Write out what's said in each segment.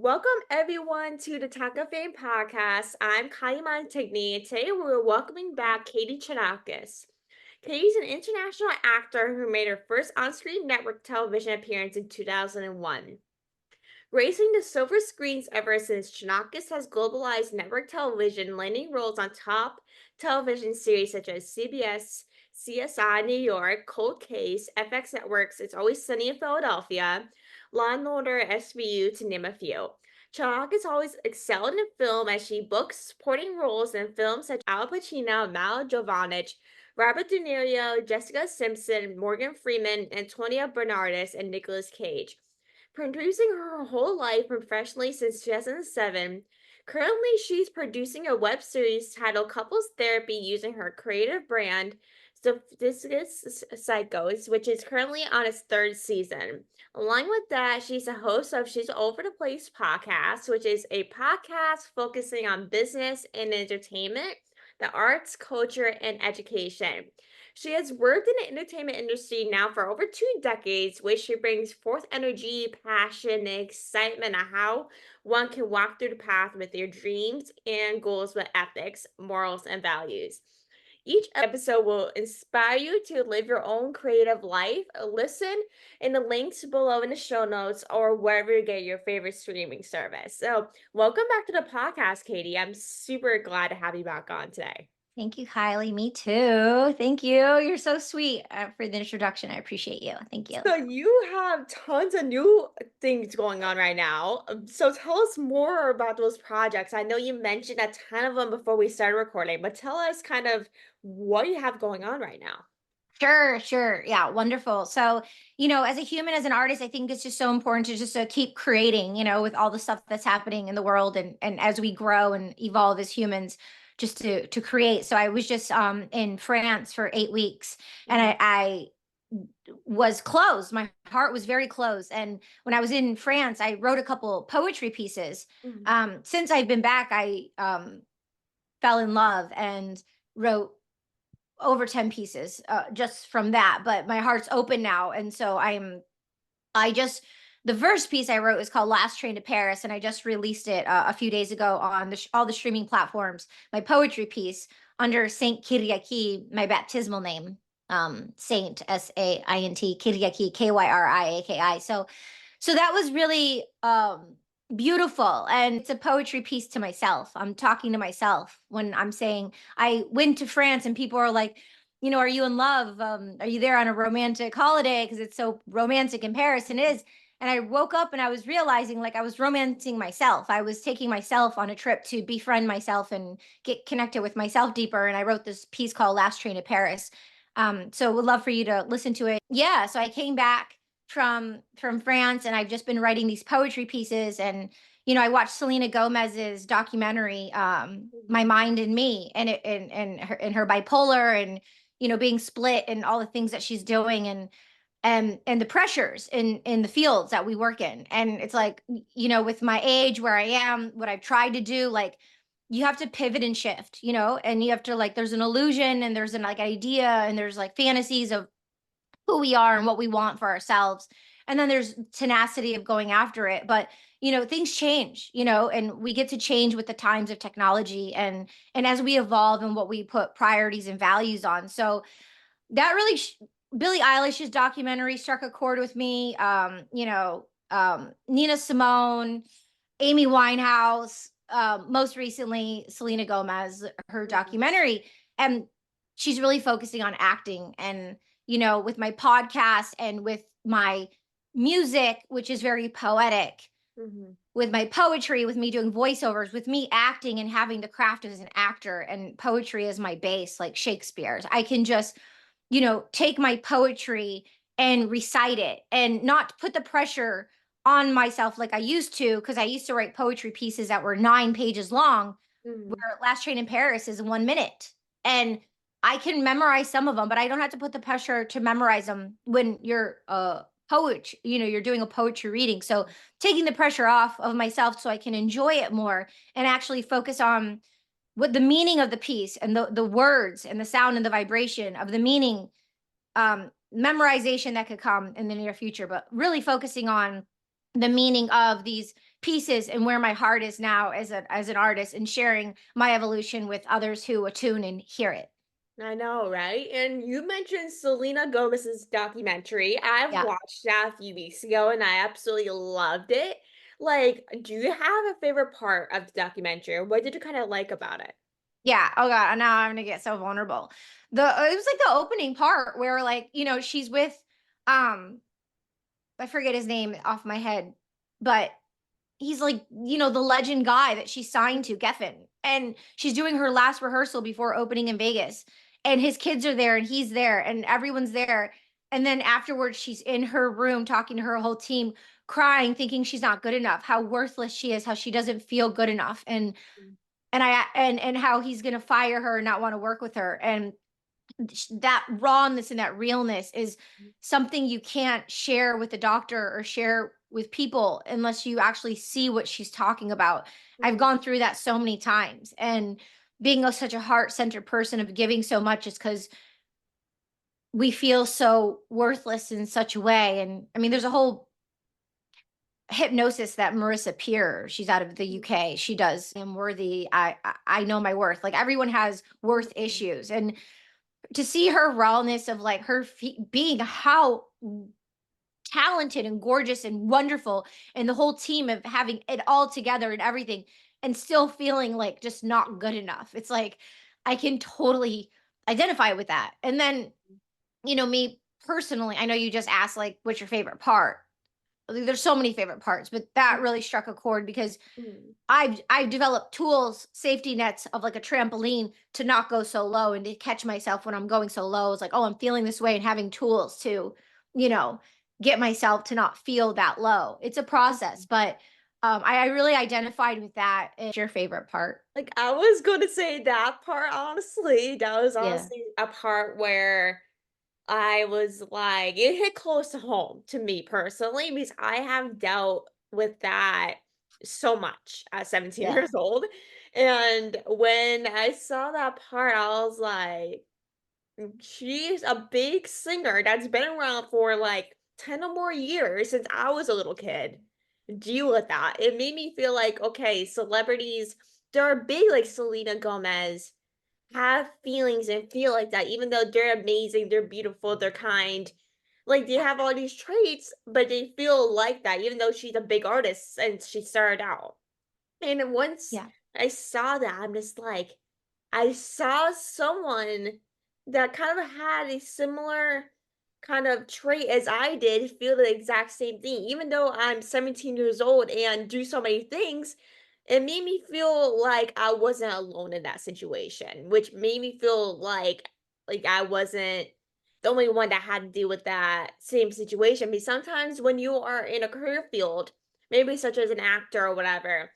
Welcome everyone to the Taco Fame podcast. I'm Katie Montigny. Today we're welcoming back Katie Chonacas. Katie's an international actor who made her first on-screen network television appearance in 2001. Gracing the silver screens ever since, Chonacas has globalized network television, landing roles on top television series such as CBS, CSI New York, Cold Case, FX Networks, It's Always Sunny in Philadelphia, Law and Order SVU, to name a few. Chonacas always excelled in film as she books supporting roles in films such as Al Pacino, Milla Jovovich, Robert De Niro, Jessica Simpson, Morgan Freeman, Antonio Banderas, and Nicolas Cage. Producing her whole life professionally since 2007, currently she's producing a web series titled Couples Therapy using her creative brand, Sophisticus Psychos, which is currently on its third season. Along with that, she's a host of She's Over the Place podcast, which is a podcast focusing on business and entertainment, the arts, culture, and education. She has worked in the entertainment industry now for over 2 decades, which she brings forth energy, passion, and excitement on how one can walk through the path with their dreams and goals with ethics, morals, and values. Each episode will inspire you to live your own creative life. Listen in the links below in the show notes or wherever you get your favorite streaming service. So, welcome back to the podcast, Katie. I'm super glad to have you back on today. Thank you, Kylie. Me too. Thank you. You're so sweet for the introduction. I appreciate you. Thank you. So you have tons of new things going on right now. So tell us more about those projects. I know you mentioned a ton of them before we started recording, but tell us kind of what you have going on right now. Sure. Yeah, wonderful. So, as a human, as an artist, I think it's just so important to just keep creating, with all the stuff that's happening in the world and as we grow and evolve as humans, just to create. So I was just in France for 8 weeks and Mhm, I was closed. My heart was very closed. And when I was in France, I wrote a couple poetry pieces. mhm. Since I've been back, I fell in love and wrote over 10 pieces just from that. But my heart's open now. And so I just, the first piece I wrote is called Last Train to Paris. And I just released it a few days ago on all the streaming platforms. My poetry piece under Saint Kyriaki, my baptismal name, Saint, Saint, Kyriaki, Kyriaki. So that was really beautiful. And it's a poetry piece to myself. I'm talking to myself when I'm saying I went to France and people are like, are you in love? Are you there on a romantic holiday? Because it's so romantic in Paris, and it is. And I woke up and I was realizing like I was romancing myself. I was taking myself on a trip to befriend myself and get connected with myself deeper. And I wrote this piece called Last Train to Paris. So would love for you to listen to it. Yeah. So I came back from France and I've just been writing these poetry pieces and I watched Selena Gomez's documentary My Mhm. Mind and Me and her bipolar and being split and all the things that she's doing and the pressures in the fields that we work in. And it's like, with my age where I am, what I've tried to do, like you have to pivot and shift, and you have to like there's an illusion and there's an like idea and there's like fantasies of who we are and what we want for ourselves. And then there's tenacity of going after it. But things change, and we get to change with the times of technology and as we evolve and what we put priorities and values on. So that really Billie Eilish's documentary struck a chord with me. Nina Simone, Amy Winehouse, most recently Selena Gomez, her Mhm. documentary, and she's really focusing on acting. And with my podcast and with my music, which is very poetic, Mhm. with my poetry, with me doing voiceovers, with me acting and having the craft as an actor and poetry as my base, like Shakespeare's, I can just take my poetry and recite it and not put the pressure on myself like I used to, because I used to write poetry pieces that were 9 pages long, Mhm. where Last Train in Paris is 1 minute. And I can memorize some of them, but I don't have to put the pressure to memorize them when you're a poet, you're doing a poetry reading. So taking the pressure off of myself so I can enjoy it more and actually focus on what the meaning of the piece and the words and the sound and the vibration of the meaning, memorization that could come in the near future, but really focusing on the meaning of these pieces and where my heart is now as an artist, and sharing my evolution with others who attune and hear it. I know, right? And you mentioned Selena Gomez's documentary. I've Yeah. watched that a few weeks ago and I absolutely loved it. Like, do you have a favorite part of the documentary? Or what did you kind of like about it? Yeah. Oh God. Now I'm gonna get so vulnerable. It was like the opening part where, like, she's with um I forget his name off my head, but he's like, the legend guy that she signed to, Geffen. And she's doing her last rehearsal before opening in Vegas. And his kids are there and he's there and everyone's there. And then afterwards, she's in her room talking to her whole team, crying, thinking she's not good enough, how worthless she is, how she doesn't feel good enough. And how he's gonna fire her and not want to work with her. And that rawness and that realness is something you can't share with the doctor or share with people unless you actually see what she's talking about. I've Mhm. gone through that so many times, and being such a heart-centered person of giving so much is because we feel so worthless in such a way. And I mean, there's a whole hypnosis that Marissa Peer, she's out of the UK, she does. I'm worthy. I know my worth. Like, everyone has worth Mhm. issues, and to see her rawness of, like, her being how talented and gorgeous and wonderful, and the whole team of having it all together and everything, and still feeling like just not good enough. It's like I can totally identify with that. And then, me personally, I know you just asked, like, what's your favorite part? There's so many favorite parts, but that really struck a chord because Mhm. I've developed tools, safety nets of, like, a trampoline to not go so low and to catch myself when I'm going so low. It's like, oh, I'm feeling this way, and having tools to, you know, get myself to not feel that low. It's a process, Mhm. but I really identified with that. And your favorite part? Like, I was gonna say that part, honestly. That was Yeah. honestly a part where I was like, it hit close to home to me personally because I have dealt with that so much at 17 Yeah. years old. And when I saw that part, I was like, she's a big singer that's been around for like 10 or more years since I was a little kid. Deal with that. It made me feel like, okay, celebrities, they're big like Selena Gomez, have feelings and feel like that, even though they're amazing, they're beautiful, they're kind. Like they have all these traits, but they feel like that, even though she's a big artist and she started out. And once Yeah. I saw that, I'm just like, I saw someone that kind of had a similar kind of trait as I did, feel the exact same thing. Even though I'm 17 years old and do so many things, it made me feel like I wasn't alone in that situation, which made me feel like I wasn't the only one that had to deal with that same situation. Because sometimes when you are in a career field, maybe such as an actor or whatever,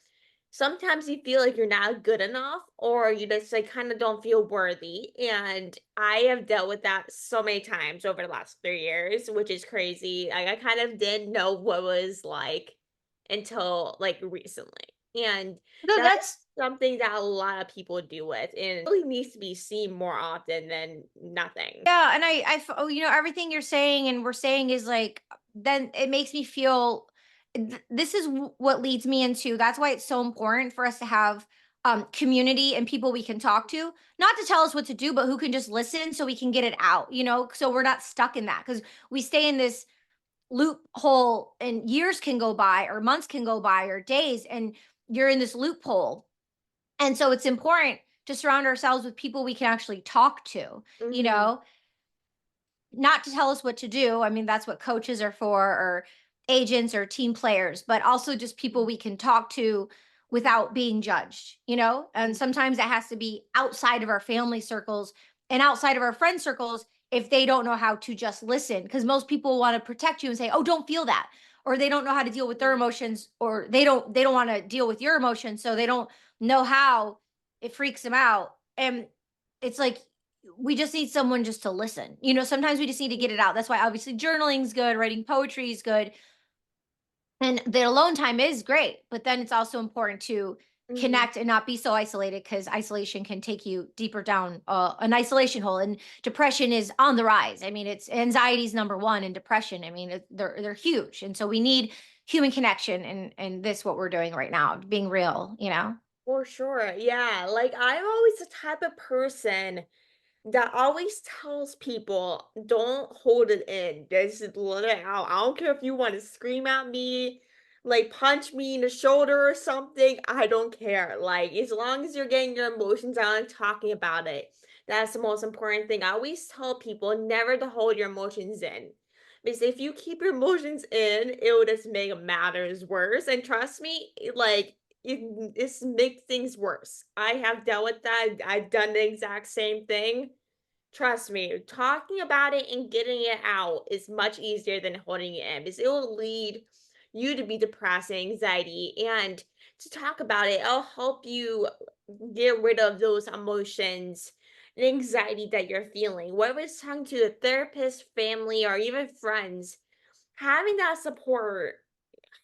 sometimes you feel like you're not good enough or you just like kind of don't feel worthy. And I have dealt with that so many times over the last 3 years, which is crazy. Like I kind of didn't know what it was like until like recently. And No, that's that's something that a lot of people deal with and it really needs to be seen more often than nothing. yeah. And oh, everything you're saying and we're saying is like, then it makes me feel this is what leads me into, that's why it's so important for us to have community and people we can talk to, not to tell us what to do, but who can just listen so we can get it out, so we're not stuck in that, because we stay in this loophole, and years can go by or months can go by or days, and you're in this loophole. And so it's important to surround ourselves with people we can actually talk to, you Hmm. know not to tell us what to do. I mean, that's what coaches are for, or agents or team players, but also just people we can talk to without being judged, And sometimes that has to be outside of our family circles and outside of our friend circles if they don't know how to just listen. Because most people want to protect you and say, "Oh, don't feel that," or they don't know how to deal with their emotions, or they don't want to deal with your emotions, so they don't know how. It freaks them out, and it's like we just need someone just to listen. Sometimes we just need to get it out. That's why obviously journaling is good, writing poetry is good. And the alone time is great, but then it's also important to Hmm. connect and not be so isolated, because isolation can take you deeper down an isolation hole. And depression is on the rise. I mean, it's anxiety's number one, and depression. I mean, they're huge, and so we need human connection and this what we're doing right now, being real, you know? For sure. Yeah. Like I'm always the type of person that always tells people, "Don't hold it in. Just let it out. I don't care if you want to scream at me, like punch me in the shoulder or something. I don't care. Like as long as you're getting your emotions out and talking about it, that's the most important thing. I always tell people never to hold your emotions in. Because if you keep your emotions in, it will just make matters worse. And trust me, it's make things worse. I have dealt with that. I've done the exact same thing. Trust me, talking about it and getting it out is much easier than holding it in because it will lead you to be depressed and anxiety. And to talk about it, it'll help you get rid of those emotions and anxiety that you're feeling. Whether it's talking to a therapist, family, or even friends, having that support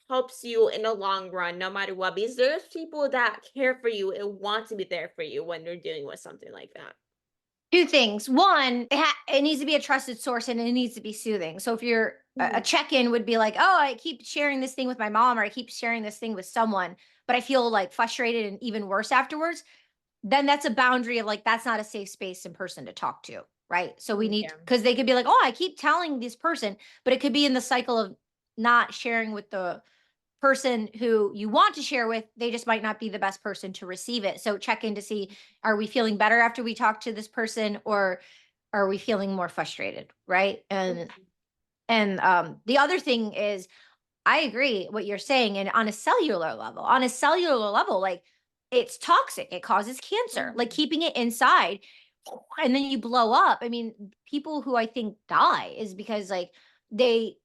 helps you in the long run, no matter what, because there's people that care for you and want to be there for you when you're dealing with something like that. Two things. One, it needs to be a trusted source and it needs to be soothing. So if you're a Mhm. check-in would be like, oh, I keep sharing this thing with my mom or I keep sharing this thing with someone, but I feel like frustrated and even worse afterwards, then that's a boundary of like, that's not a safe space in person to talk to. Right. So we need, Yeah. because they could be like, oh, I keep telling this person, but it could be in the cycle of not sharing with the person who you want to share with, they just might not be the best person to receive it. So check in to see, are we feeling better after we talk to this person or are we feeling more frustrated, right? Mhm. And the other thing is I agree what you're saying and on a cellular level like it's toxic. It causes cancer. Like Mhm. keeping it inside and then you blow up. I mean, people who I think die is because like they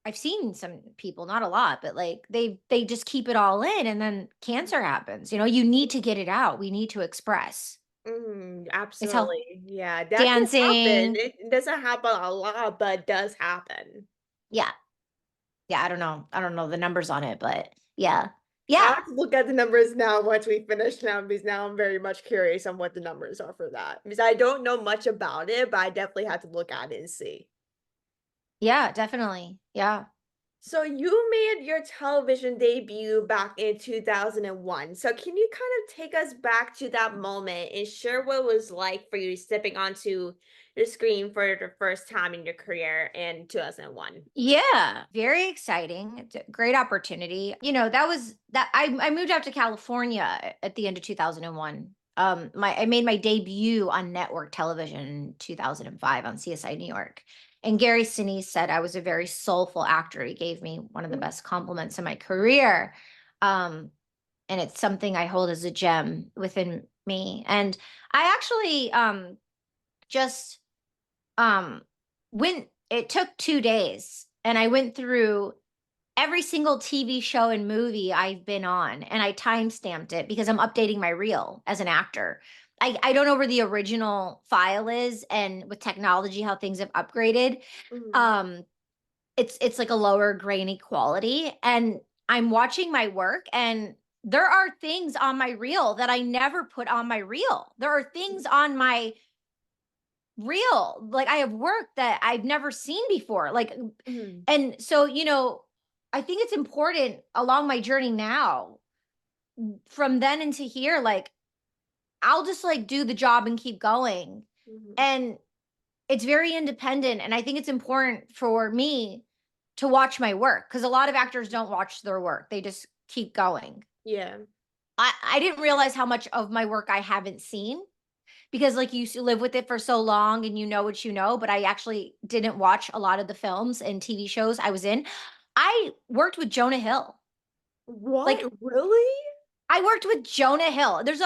I've seen some people, not a lot, but like they just keep it all in and then cancer happens. You know, you need to get it out. We need to express. Mhm, It's how absolutely. Yeah, that can happen. dancing. It doesn't happen a lot, but it does happen. Yeah. Yeah, I don't know. I don't know the numbers on it, but yeah. Yeah. I'll have to look at the numbers now once we finish now, because now I'm very much curious on what the numbers are for that. Because I don't know much about it, but I definitely have to look at it and see. Yeah, definitely. Yeah. So you made your television debut back in 2001. So can you kind of take us back to that moment and share what it was like for you stepping onto the screen for the first time in your career in 2001? Yeah, very exciting. It's a great opportunity. You know, that was that I moved out to California at the end of 2001. My I made my debut on network television in 2005 on CSI New York. And Gary Sinise said I was a very soulful actor. He gave me one of the Mm, best compliments in my career. Um, and it's something I hold as a gem within me. And I actually just um when it took 2 days and I went through every single TV show and movie I've been on and I time stamped it because I'm updating my reel as an actor. I don't know where the original file is and with technology how things have upgraded. mhm, Um it's like a lower grainy quality and I'm watching my work and there are things on my reel that I never put on my reel. There are things on my real. Like I have work that I've never seen before. Like, mhm, and so, you know, I think it's important along my journey now, from then into here, like I'll just like do the job and keep going. mhm. And it's very independent. And I think it's important for me to watch my work because a lot of actors don't watch their work. They just keep going. Yeah. I didn't realize how much of my work I haven't seen because like you live with it for so long and you know what you know, but I actually didn't watch a lot of the films and TV shows I was in. I worked with Jonah Hill. What? Like Really? I worked with Jonah Hill. There's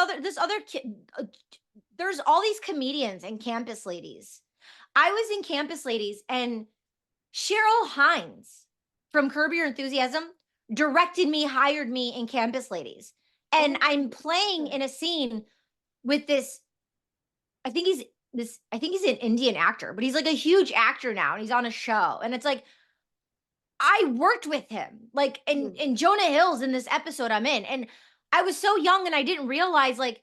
all these comedians and campus ladies. I was in Campus Ladies and Cheryl Hines from Curb Your Enthusiasm directed me, hired me in Campus Ladies. And Oh I'm my playing god. in a scene with this I think he's an Indian actor, but he's like a huge actor now and he's on a show. And it's like I worked with him. Like Mhm, in Jonah Hill's in this episode I'm in. And I was so young and I didn't realize like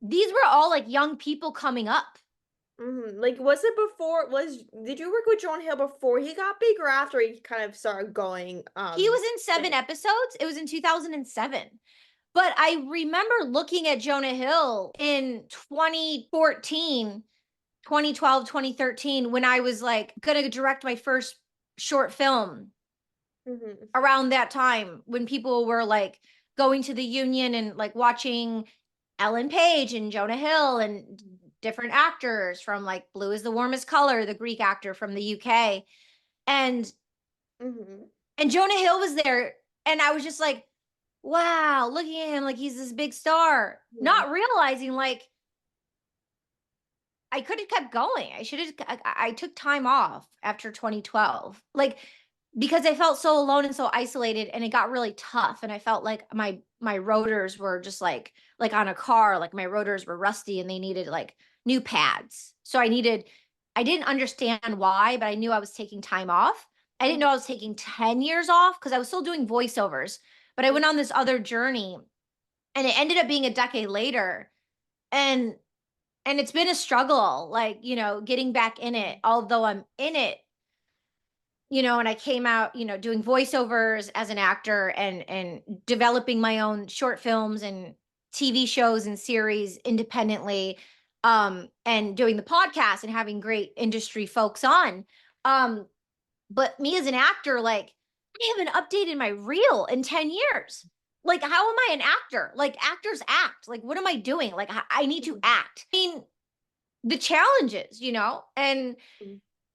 these were all like young people coming up. Like, was it before? Did you work with John Hill before he got big, or after he kind of started going He was in 7 big? episodes. It was in 2007. But I remember looking at Jonah Hill in 2014, 2012, 2013, when I was like gonna direct my first short film Mm-hmm. around that time, when people were like going to the union and like watching Ellen Page and Jonah Hill and different actors from like Blue is the Warmest Color, the Greek actor from the UK. And Mm-hmm. Jonah Hill was there. And I was just like, wow, looking at him like he's this big star, Yeah. not realizing like I could have kept going. I should have, I took time off after 2012. Like, because I felt so alone and so isolated, and it got really tough. And I felt like my rotors were just like on a car, like my rotors were rusty and they needed like new pads. So I didn't understand why, but I knew I was taking time off. I didn't know I was taking 10 years off because I was still doing voiceovers, but I went on this other journey, and it ended up being a decade later. And it's been a struggle, like, getting back in it, although I'm in it, and I came out, doing voiceovers as an actor, and developing my own short films and TV shows and series independently, and doing the podcast and having great industry folks on. Um, but me as an actor, like, I haven't updated my reel in 10 years. Like, how am I an actor? Like, actors act. Like, what am I doing? Like, I need to act. I mean, the challenges, and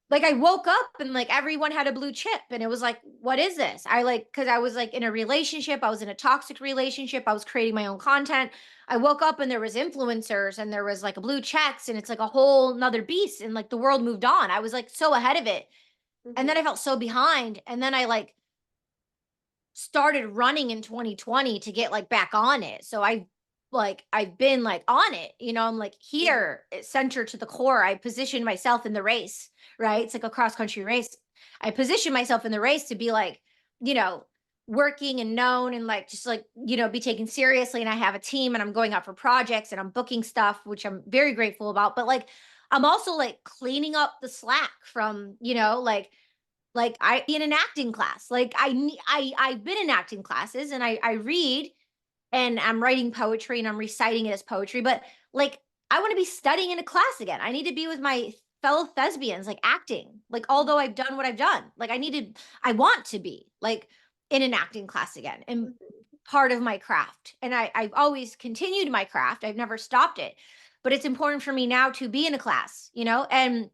like I woke up and like everyone had a blue chip, and it was like, what is this? I like, because I was like in a relationship, I was in a toxic relationship, I was creating my own content. I woke up and there was influencers and there was like a blue checks, and it's like a whole nother beast, and like the world moved on. I was like so ahead of it. And then I Mm-hmm. felt so behind. And then I like started running in 2020 to get like back on it. So I've been like on it, I'm like Mm-hmm. here, it's center to the core. I positioned myself in the race, right? It's like a cross country race. I positioned myself in the race to be like, you know, working and known, and like just like, be taken seriously. And I have a team, and I'm going out for projects, and I'm booking stuff, which I'm very grateful about. But like I'm also like cleaning up the slack from, like I in an acting class. Like I've been in acting classes, and I read, and I'm writing poetry, and I'm reciting it as poetry, but like I want to be studying in a class again. I need to be with my fellow thespians, like acting. Like although I've done what I've done, like I want to be like in an acting class again, and part of my craft. And I've always continued my craft. I've never stopped it. But it's important for me now to be in a class, and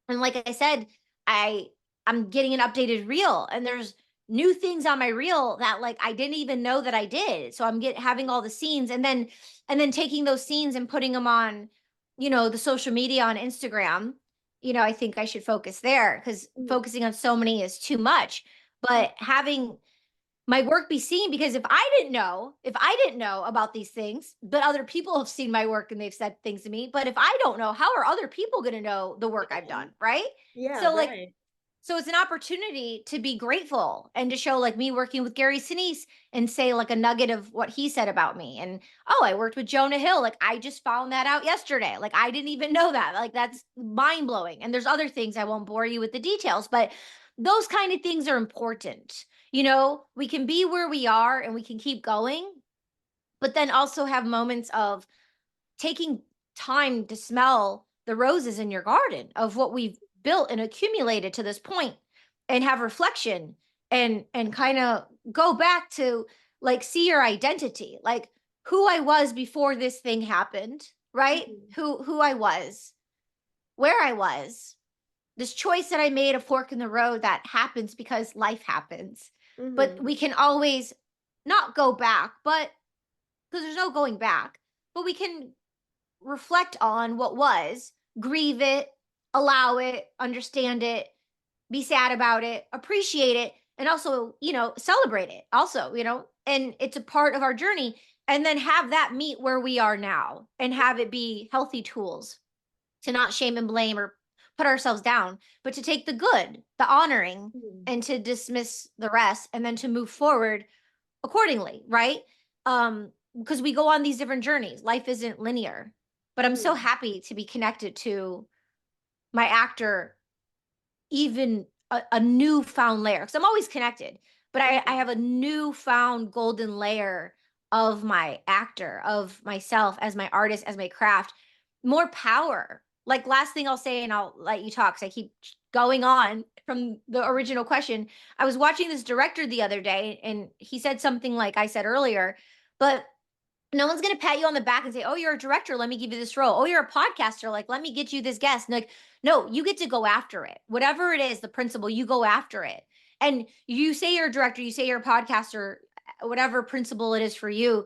like I said, I I'm getting an updated reel, and there's new things on my reel that like I didn't even know that I did. So I'm having all the scenes, and then taking those scenes and putting them on, the social media on Instagram. I think I should focus there, because Mm-hmm. focusing on so many is too much. But having my work be seen, because if I didn't know about these things, but other people have seen my work and they've said things to me, but if I don't know, how are other people going to know the work I've Yeah. done, right? Yeah, So like, right. so it's an opportunity to be grateful, and to show like me working with Gary Sinise, and say like a nugget of what he said about me. And oh, I worked with Jonah Hill. Like I just found that out yesterday. Like I didn't even know that. Like that's mind blowing. And there's other things, I won't bore you with the details, but those kind of things are important. We can be where we are and we can keep going, but then also have moments of taking time to smell the roses in your garden of what we've built and accumulated to this point, and have reflection, and kind of go back to like see your identity, like who I was before this thing happened, right? Mm-hmm. Who I was, where I was, this choice that I made, a fork in the road that happens because life happens. But Mm-hmm. we can always not go back, but because there's no going back, but we can reflect on what was, grieve it, allow it, understand it, be sad about it, appreciate it, and also, celebrate it also, and it's a part of our journey. And then have that meet where we are now, and have it be healthy tools to not shame and blame or put ourselves down, but to take the good, the honoring, Mm-hmm. and to dismiss the rest, and then to move forward accordingly, right? Because we go on these different journeys. Life isn't linear. But I'm so Mm-hmm. happy to be connected to my actor even a newfound layer, because I'm always connected, but I have a newfound golden layer of my actor, of myself as my artist, as my craft, more power. Like, last thing I'll say, and I'll let you talk because I keep going on from the original question. I was watching this director the other day, and he said something like I said earlier, but no one's going to pat you on the back and say, "Oh, you're a director, let me give you this role. Oh, you're a podcaster, like, let me get you this guest." And like, no, you get to go after it. Whatever it is, the principle, you go after it. And you say you're a director, you say you're a podcaster, whatever principle it is for you,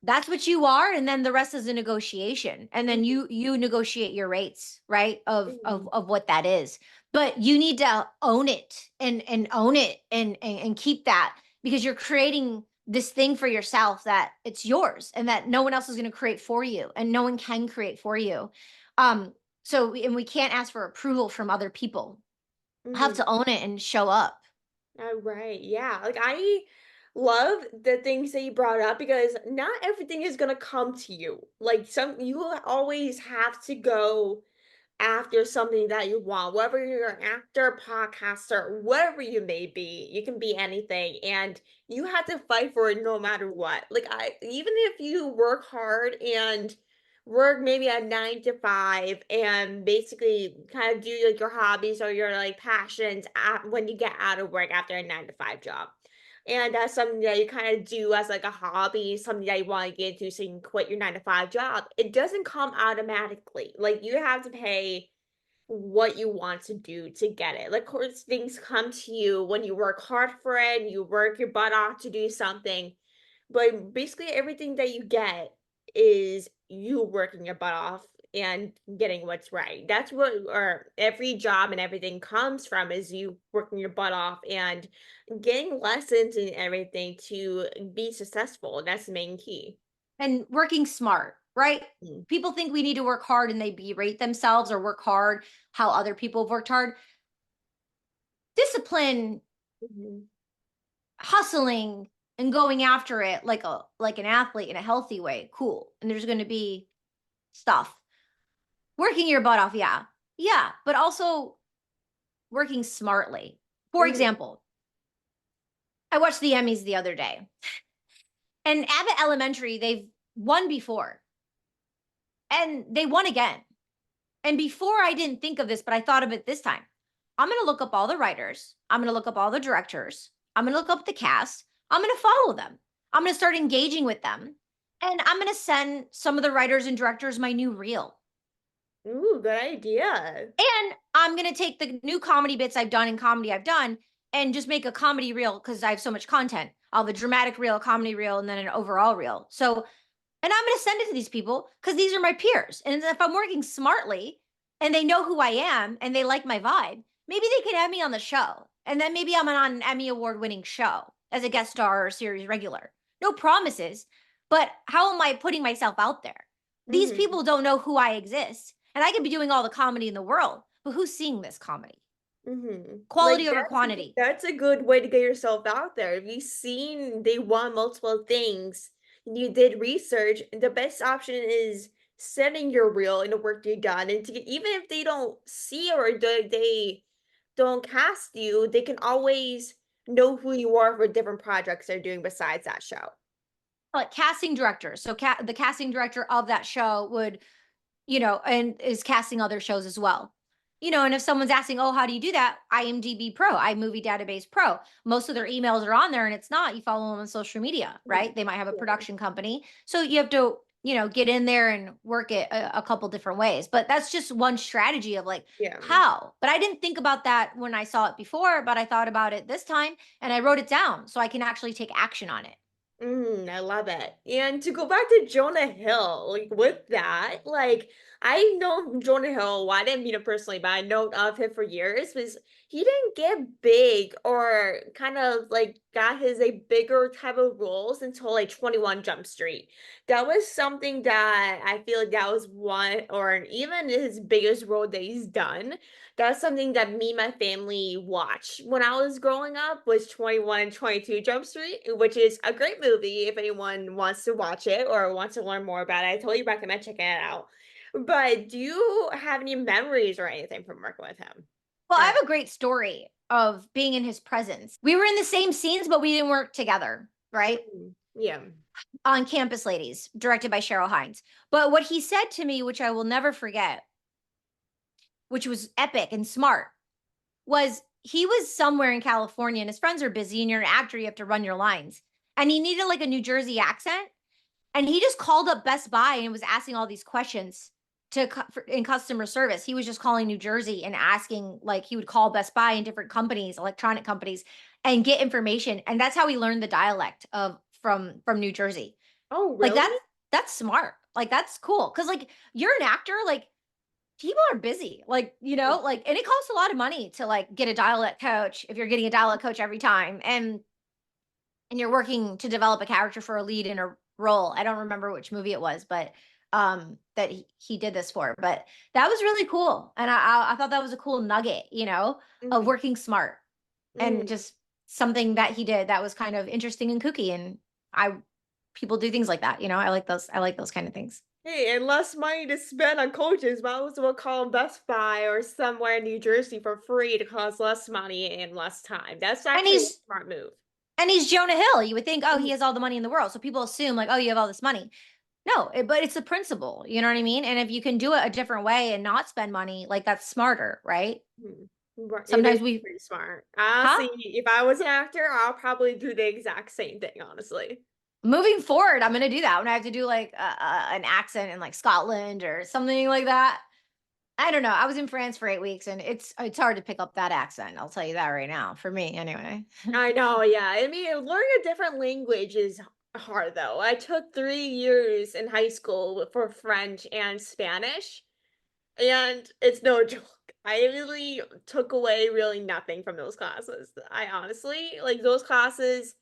that's what you are, and then the rest is a negotiation, and then Mhm, you negotiate your rates, right, of mhm, what that is. But you need to own it, and own it, and keep that, because you're creating this thing for yourself that it's yours, and that no one else is going to create for you, and no one can create for you. And we can't ask for approval from other people. Have mhm. to own it and show up. Oh, right. Yeah. Like I love the things that you brought up because not everything is gonna come to you. Like some you will always have to go after something that you want, whether you're an actor, podcaster, whatever you may be, you can be anything, and you have to fight for it no matter what. Like even if you work hard and work maybe a 9 to 5 and basically kind of do like your hobbies or your like passions when you get out of work after a 9 to 5 job. And that's something that you kind of do as like a hobby, something that you want to get into so you can quit your 9 to 5 job. It doesn't come automatically. Like you have to pay what you want to do to get it. Like, of course, things come to you when you work hard for it and you work your butt off to do something. But basically, everything that you get is you working your butt off and getting what's right. That's what, or every job and everything comes from is you working your butt off and getting lessons and everything to be successful. That's the main key. And working smart, right? Mm. People think we need to work hard and they berate themselves or work hard how other people have worked hard. Discipline, Mhm. hustling, and going after it like an athlete in a healthy way, cool. And there's going to be stuff. Working your butt off, yeah. Yeah, but also working smartly. For Mhm. example, I watched the Emmys the other day. And Abbott Elementary, they've won before. And they won again. And before, I didn't think of this, but I thought of it this time. I'm going to look up all the writers. I'm going to look up all the directors. I'm going to look up the cast. I'm going to follow them. I'm going to start engaging with them. And I'm going to send some of the writers and directors my new reel. Ooh, good idea. And I'm going to take the new comedy bits I've done in comedy I've done and just make a comedy reel because I have so much content. I'll have a dramatic reel, a comedy reel, and then an overall reel. So, and I'm going to send it to these people because these are my peers. And if I'm working smartly and they know who I am and they like my vibe, maybe they can have me on the show. And then maybe I'm on an Emmy award winning show as a guest star or series regular. No promises, but how am I putting myself out there? These Mhm. people don't know who I exist. And I could be doing all the comedy in the world, but who's seeing this comedy? Mhm. Like, Quality over quantity. that's a good way to get yourself out there. If you've seen they won multiple things, and you did research, the best option is setting your reel in the work you've done, and to get even if they don't see or they don't cast you, they can always know who you are for different projects they're doing besides that show. Like casting directors. So the casting director of that show would, and is casting other shows as well. And if someone's asking, "Oh, how do you do that?" IMDb Pro, iMovie Database Pro. Most of their emails are on there, and it's not. You follow them on social media, Mhm. right? They might have a Yeah. production company, so you have to, get in there and work it a couple different ways. But that's just one strategy of like Yeah. how. But I didn't think about that when I saw it before, but I thought about it this time, and I wrote it down so I can actually take action on it. I love it. And to go back to Jonah Hill, like with that, like I know Jonah Hill, well, I didn't meet him personally, but I know of him for years, was he didn't get big or kind of like got his a bigger type of roles until like 21 Jump Street. That was something that I feel like that was one or even his biggest role that he's done. That's something that me and my family watched when I was growing up was 21 and 22 Jump Street, which is a great movie if anyone wants to watch it or wants to learn more about it. I totally recommend checking it out. But do you have any memories or anything from working with him? Well, I Or have a great story of being in his presence. We were in the same scenes, but we didn't work together, right? yeah. On Campus Ladies, directed by Cheryl Hines. But what he said to me, which I will never forget, which was epic and smart, was he was somewhere in California and his friends are busy and you're an actor, you have to run your lines. And he needed like a New Jersey accent. And he just called up Best Buy and was asking all these questions in customer service. He was just calling New Jersey and asking, like, he would call Best Buy and different companies, electronic companies, and get information. And that's how he learned the dialect of from New Jersey. Oh, Like really? that's smart. Like that's cool. Cause like you're an actor, like people are busy. Like, like and it costs a lot of money to like get a dialect coach if you're getting a dialect coach every time. And you're working to develop a character for a lead in a role. I don't remember which movie it was, but that he did this for. But that was really cool. And I thought that was a cool nugget, of Mhm, working smart and mhm. just something that he did that was kind of interesting and kooky. And I people do things like that, I like those kind of things. Hey, and less money to spend on coaches, might as well call Best Buy or somewhere in New Jersey for free to cost less money and less time. That's And actually a he's smart move. and he's Jonah Hill. You would think, oh, he Mhm, has all the money in the world. So people assume like, oh, you have all this money. No, but it's a principle, you know what I mean? And if you can do it a different way and not spend money, like that's smarter, right? mhm. Right, it is Sometimes we pretty smart. huh? Honestly, if I was an actor, I'll probably do the exact same thing, honestly. Moving forward, I'm gonna do that when I have to do like an accent in like Scotland or something like that. I don't know. I was in France for 8 weeks, and it's hard to pick up that accent. I'll tell you that right now. For me, anyway. I know, yeah. I mean, learning a different language is hard though. I took 3 years in high school for French and Spanish, and it's no joke. I really took away really nothing from those classes. I honestly, like those classes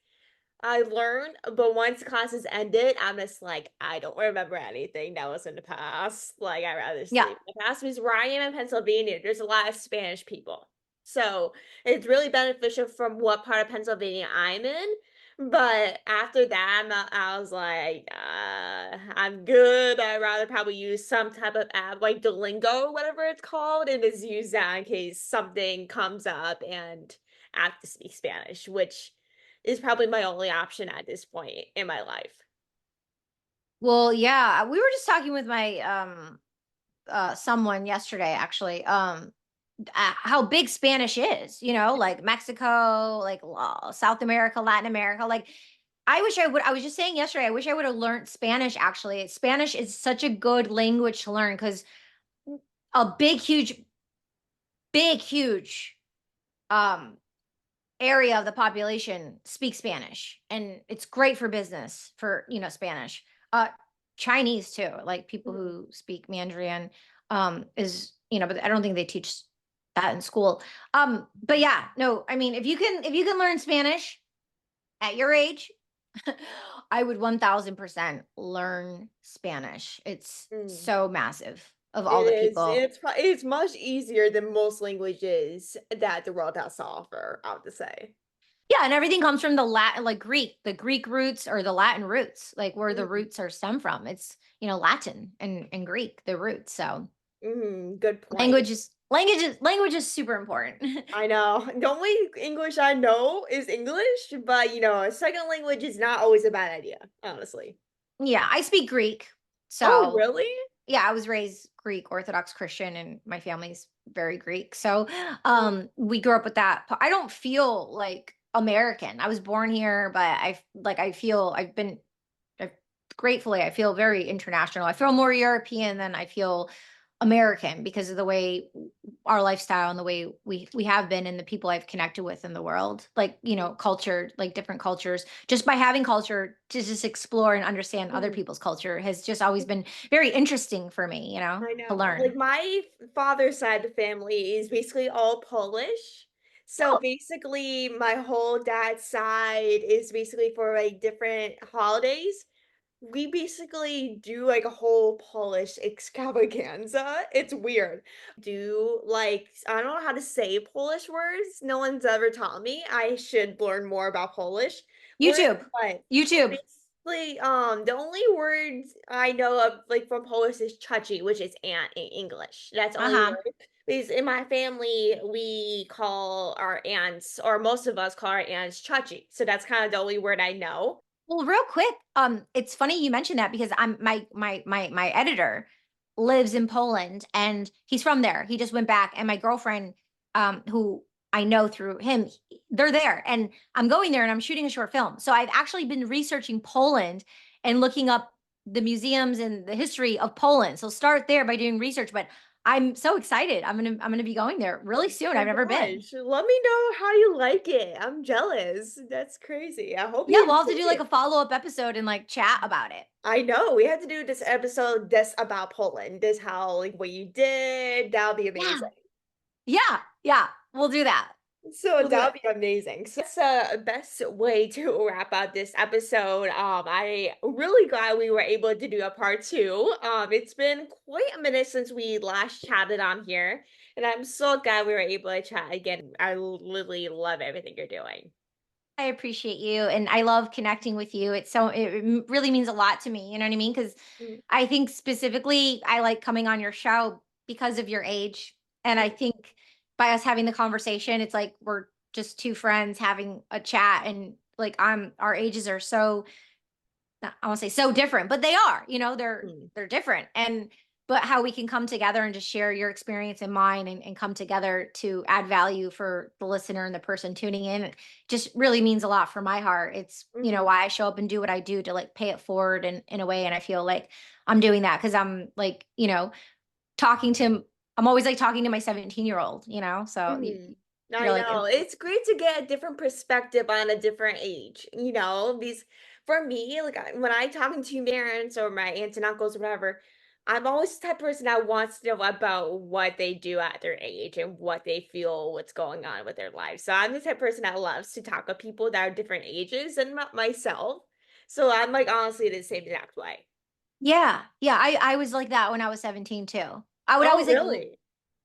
I learned, but once the classes ended, I'm just like, I don't remember anything that was in the past. Like, I'd rather Yeah. sleep in the past because where I am in Pennsylvania, there's a lot of Spanish people. So it's really beneficial from what part of Pennsylvania I'm in. But after that, I was like, I'm good. I'd rather probably use some type of app like Duolingo or whatever it's called, and just use that in case something comes up and I have to speak Spanish, which is probably my only option at this point in my life. Well, yeah. We were just talking with my someone yesterday, actually. How big Spanish is, like Mexico, like South America, Latin America. Like, I was just saying yesterday, I wish I would have learned Spanish actually. Spanish is such a good language to learn because a big, huge um, area of the population speaks Spanish. And it's great for business for, Spanish. Uh, Chinese too, like people Mhm. who speak Mandarin but I don't think they teach that in school. But yeah, no, I mean, if you can learn Spanish at your age, I would 1000% learn Spanish. It's Mm. so massive of It all the is. people. It's much easier than most languages that the world has to offer, I would say. Yeah, and everything comes from the Latin, like Greek, the Greek roots or the Latin roots, like where the Mhm. roots are stem from. It's, Latin and Greek, the roots. So Mhm. Good point. language is super important. I know. The only English I know is English, but a second language is not always a bad idea, honestly. Yeah, I speak Greek. Oh, So really? yeah, I was raised Greek Orthodox Christian and my family's very Greek. So Mm, we grew up with that. I don't feel like American. I was born here, but I feel I gratefully I feel very international. I feel more European than I feel American because of the way our lifestyle and the way we have been and the people I've connected with in the world. Like, culture, like different cultures. Just by having culture to just explore and understand other mhm. people's culture has just always been very interesting for me, I to know. learn. Like my father's side of the family is basically all Polish. So Oh, basically my whole dad's side is basically for like different holidays. We basically do like a whole Polish extravaganza. It's weird. Do like I don't know how to say Polish words. No one's ever taught me. I should learn more about Polish words, YouTube. but YouTube. The only words I know of, like, from Polish is "chachi," which is aunt in English. That's the only Uh-huh. word. Because in my family, we call our aunts, or most of us call our aunts "chachi," so that's kinda the only word I know. Well, real quick, it's funny you mentioned that because I'm my editor lives in Poland and he's from there. He just went back, and my girlfriend, who I know through him, they're there, and I'm going there and I'm shooting a short film. So I've actually been researching Poland and looking up the museums and the history of Poland. So start there by doing research. But I'm so excited. I'm gonna be going there really Oh soon. my I've never been. gosh, let me know how you like it. I'm jealous. That's crazy. I hope Yeah, you we'll have to enjoy do like it. a follow-up episode and like chat about it. I know, we have to do this episode just about Poland. This how, like, what you did, that'll be Yeah. amazing. Yeah, yeah, we'll do that. So We'll do that'll it. be amazing. So that's the best way to wrap up this episode. I really glad we were able to do a part two. It's been quite a minute since we last chatted on here, and I'm so glad we were able to chat again. I literally love everything you're doing. I appreciate you, and I love connecting with you. It really means a lot to me, you know what I mean? Because Mm, I think specifically, I like coming on your show because of your age, and I mm, think by us having the conversation, it's like we're just 2 friends having a chat, and, like, our ages are so not I won't say so different, but they are, mm, they're different. And but how we can come together and just share your experience and mine, and come together to add value for the listener and the person tuning in, it just really means a lot for my heart. It's, mhm, why I show up and do what I do to like pay it forward in a way. And I feel like I'm doing that because I'm like, talking to I'm always like talking to my 17-year-old, so mhm. you're I like know. It's great to get a different perspective on a different age, These for me, like when I talking to parents or my aunts and uncles or whatever, I'm always the type of person that wants to know about what they do at their age and what they feel, what's going on with their lives. So I'm the type of person that loves to talk with people that are different ages than myself. So I'm like honestly the same exact way. yeah, yeah, I was like that when I was 17 too. I would Oh, always like really?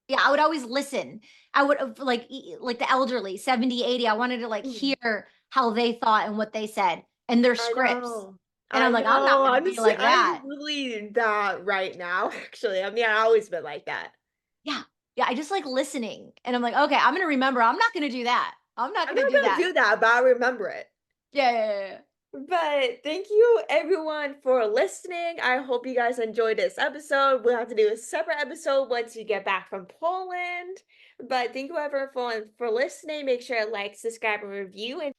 Yeah, I would always listen. I would like the elderly, 70, 80. I wanted to like Mhm. hear how they thought and what they said and their I scripts. know. And I I'm like, I'm not know. gonna be Honestly, like I'm that. really that right now, actually. I mean, I've always been like that. Yeah. Yeah. I just like listening. And I'm like, okay, I'm gonna remember. I'm not gonna do that. I'm not I'm gonna not do gonna that. do that, but I remember it. Yeah, yeah, yeah, yeah. But thank you everyone for listening. I hope you guys enjoyed this episode. We'll have to do a separate episode once you get back from Poland. But thank you everyone for listening. Make sure to like, subscribe, and review. And